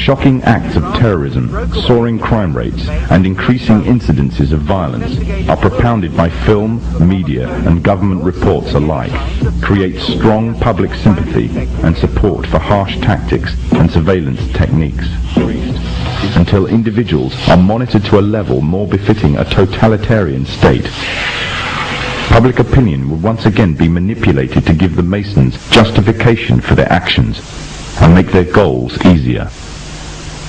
shocking acts of terrorism, soaring crime rates, and increasing incidences of violence are propounded by film, media, and government reports alike, create strong public sympathy and support for harsh tactics and surveillance techniques, until individuals are monitored to a level more befitting a totalitarian state. Public opinion will once again be manipulated to give the Masons justification for their actions and make their goals easier.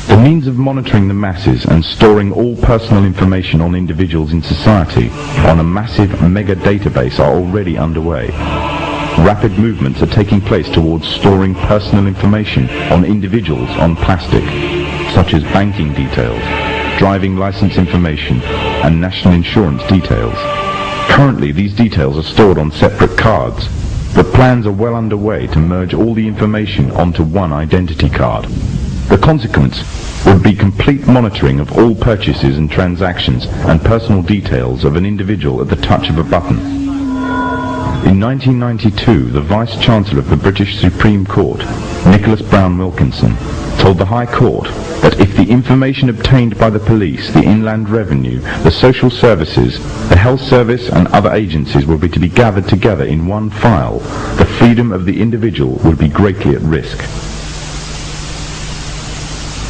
The means of monitoring the masses and storing all personal information on individuals in society on a massive mega database are already underway. Rapid movements are taking place towards storing personal information on individuals on plastic, such as banking details, driving license information, and national insurance details. Currently, these details are stored on separate cards, but plans are well underway to merge all the information onto one identity card. The consequence would be complete monitoring of all purchases and transactions and personal details of an individual at the touch of a button. In 1992, the Vice-Chancellor of the British Supreme Court, Nicholas Brown Wilkinson, told the High Court that if the information obtained by the police, the Inland Revenue, the social services, the health service and other agencies were to be gathered together in one file, the freedom of the individual would be greatly at risk.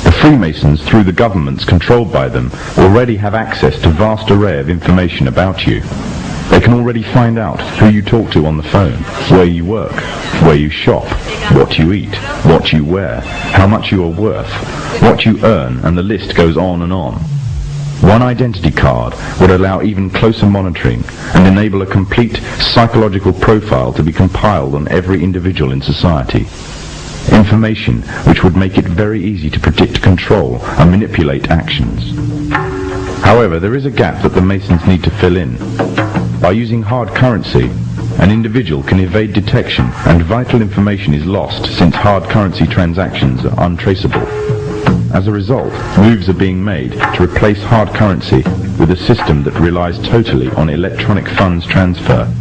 The Freemasons, through the governments controlled by them, already have access to a vast array of information about you. They can already find out who you talk to on the phone, where you work, where you shop, what you eat, what you wear, how much you are worth, what you earn, and the list goes on and on. One identity card would allow even closer monitoring and enable a complete psychological profile to be compiled on every individual in society. Information which would make it very easy to predict, control, and manipulate actions. However, there is a gap that the Masons need to fill in. By using hard currency, an individual can evade detection and vital information is lost since hard currency transactions are untraceable. As a result, moves are being made to replace hard currency with a system that relies totally on electronic funds transfer.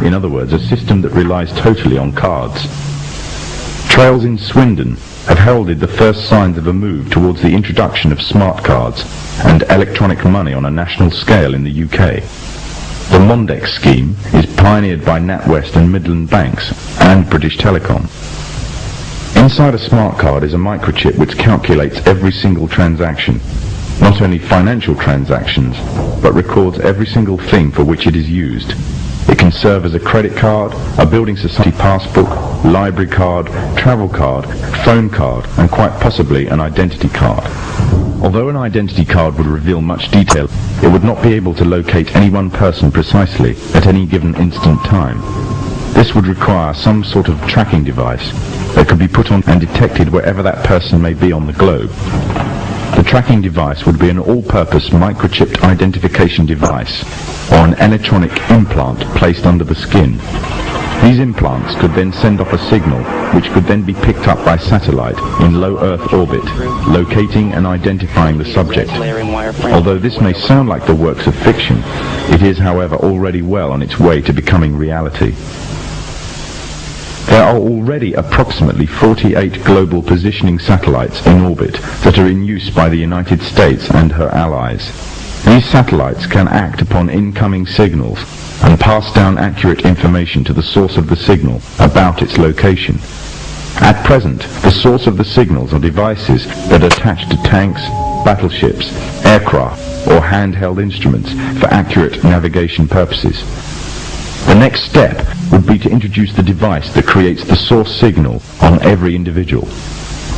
In other words, a system that relies totally on cards. Trails in Swindon have heralded the first signs of a move towards the introduction of smart cards and electronic money on a national scale in the UK. The Mondex scheme is pioneered by NatWest and Midland Banks and British Telecom. Inside a smart card is a microchip which calculates every single transaction, not only financial transactions, but records every single thing for which it is used. It can serve as a credit card, a building society passbook, library card, travel card, phone card, and quite possibly an identity card. Although an identity card would reveal much detail, it would not be able to locate any one person precisely at any given instant time. This would require some sort of tracking device that could be put on and detected wherever that person may be on the globe. The tracking device would be an all-purpose microchipped identification device or an electronic implant placed under the skin. These implants could then send off a signal which could then be picked up by satellite in low Earth orbit, locating and identifying the subject. Although this may sound like the works of fiction, it is, however, already well on its way to becoming reality. There are already approximately 48 global positioning satellites in orbit that are in use by the United States and her allies. These satellites can act upon incoming signals and pass down accurate information to the source of the signal about its location. At present, the source of the signals are devices that attach to tanks, battleships, aircraft, or handheld instruments for accurate navigation purposes. The next step would be to introduce the device that creates the source signal on every individual.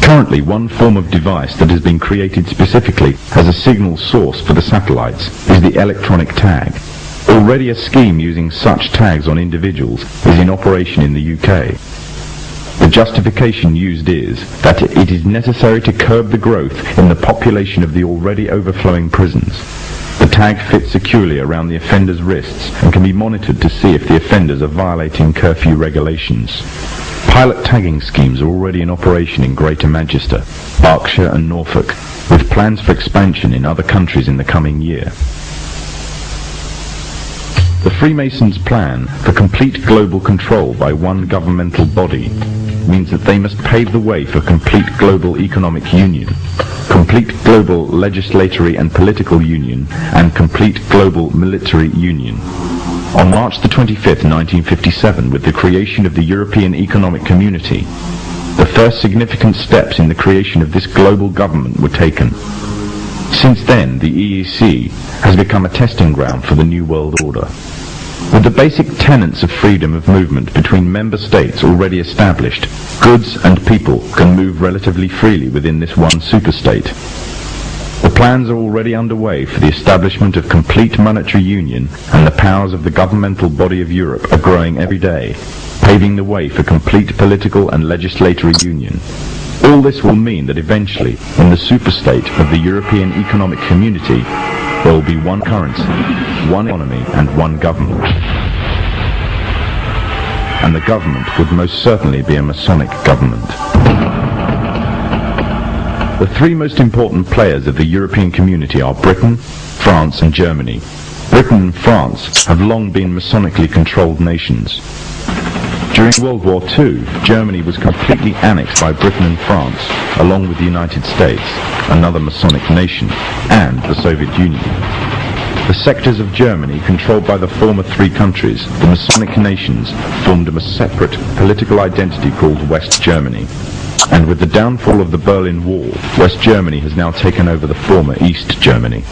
Currently, one form of device that has been created specifically as a signal source for the satellites is the electronic tag. Already a scheme using such tags on individuals is in operation in the UK. The justification used is that it is necessary to curb the growth in the population of the already overflowing prisons. The tag fits securely around the offender's wrists and can be monitored to see if the offenders are violating curfew regulations. Pilot tagging schemes are already in operation in Greater Manchester, Berkshire and Norfolk, with plans for expansion in other countries in the coming year. The Freemasons' plan for complete global control by one governmental body means that they must pave the way for complete global economic union, complete global legislatory and political union, and complete global military union. On March the 25th, 1957, with the creation of the European Economic Community, the first significant steps in the creation of this global government were taken. Since then, the EEC has become a testing ground for the New World Order. With the basic tenets of freedom of movement between member states already established, goods and people can move relatively freely within this one superstate. The plans are already underway for the establishment of complete monetary union, and the powers of the governmental body of Europe are growing every day, paving the way for complete political and legislatory union. All this will mean that eventually, in the superstate of the European Economic Community, there will be one currency, one economy, and one government. And the government would most certainly be a Masonic government. The three most important players of the European community are Britain, France, and Germany. Britain and France have long been Masonically controlled nations. During World War II, Germany was completely annexed by Britain and France, along with the United States, another Masonic nation, and the Soviet Union. The sectors of Germany controlled by the former three countries, the Masonic nations, formed a separate political identity called West Germany. And with the downfall of the Berlin Wall, West Germany has now taken over the former East Germany.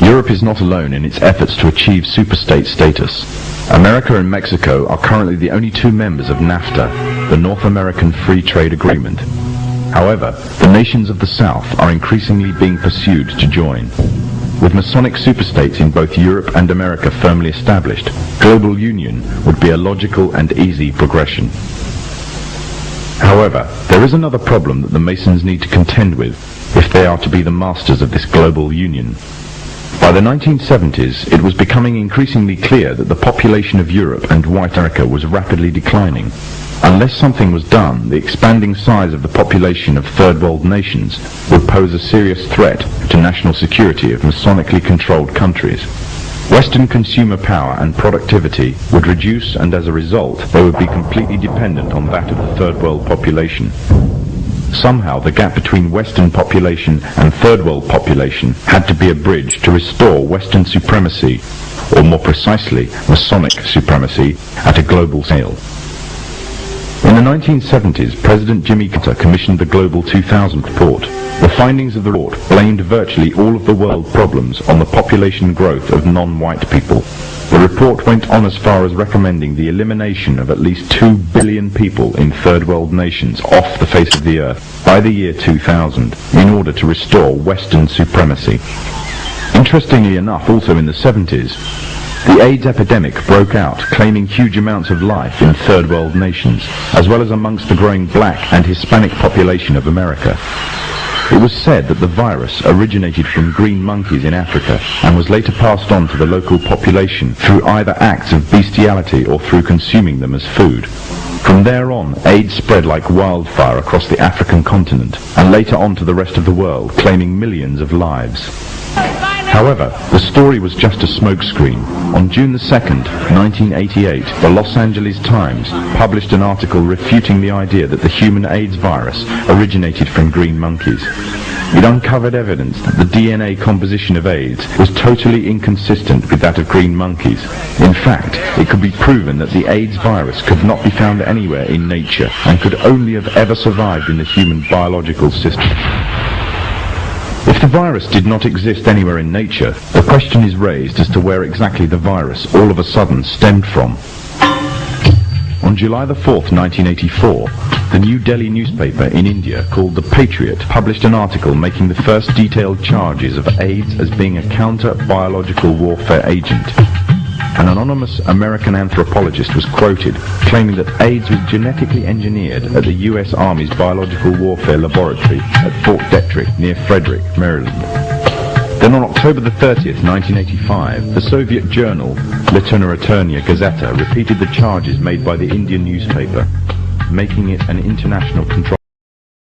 Europe is not alone in its efforts to achieve superstate status. America and Mexico are currently the only two members of NAFTA, the North American Free Trade Agreement. However, the nations of the South are increasingly being pursued to join. With Masonic superstates in both Europe and America firmly established, global union would be a logical and easy progression. However, there is another problem that the Masons need to contend with if they are to be the masters of this global union. By the 1970s, it was becoming increasingly clear that the population of Europe and white America was rapidly declining. Unless something was done, the expanding size of the population of third world nations would pose a serious threat to national security of Masonically controlled countries. Western consumer power and productivity would reduce, and as a result, they would be completely dependent on that of the third world population. Somehow the gap between Western population and third world population had to be a bridge to restore Western supremacy, or more precisely, Masonic supremacy, at a global scale. In the 1970s, President Jimmy Carter commissioned the Global 2000 report. The findings of the report blamed virtually all of the world problems on the population growth of non-white people. The report went on as far as recommending the elimination of at least 2 billion people in third world nations off the face of the earth by the year 2000 in order to restore Western supremacy. Interestingly enough, also in the 70s, the AIDS epidemic broke out, claiming huge amounts of life in third world nations, as well as amongst the growing black and Hispanic population of America. It was said that the virus originated from green monkeys in Africa and was later passed on to the local population through either acts of bestiality or through consuming them as food. From there on, AIDS spread like wildfire across the African continent and later on to the rest of the world, claiming millions of lives. However, the story was just a smokescreen. On June the 2nd, 1988, the Los Angeles Times published an article refuting the idea that the human AIDS virus originated from green monkeys. It uncovered evidence that the DNA composition of AIDS was totally inconsistent with that of green monkeys. In fact, it could be proven that the AIDS virus could not be found anywhere in nature and could only have ever survived in the human biological system. If the virus did not exist anywhere in nature, the question is raised as to where exactly the virus all of a sudden stemmed from. On July the 4th, 1984, the New Delhi newspaper in India called The Patriot published an article making the first detailed charges of AIDS as being a counter-biological warfare agent. An anonymous American anthropologist was quoted claiming that AIDS was genetically engineered at the U.S. Army's Biological Warfare Laboratory at Fort Detrick near Frederick, Maryland. Then on October the 30th, 1985, the Soviet journal Literaturia Gazeta repeated the charges made by the Indian newspaper, making it an international control.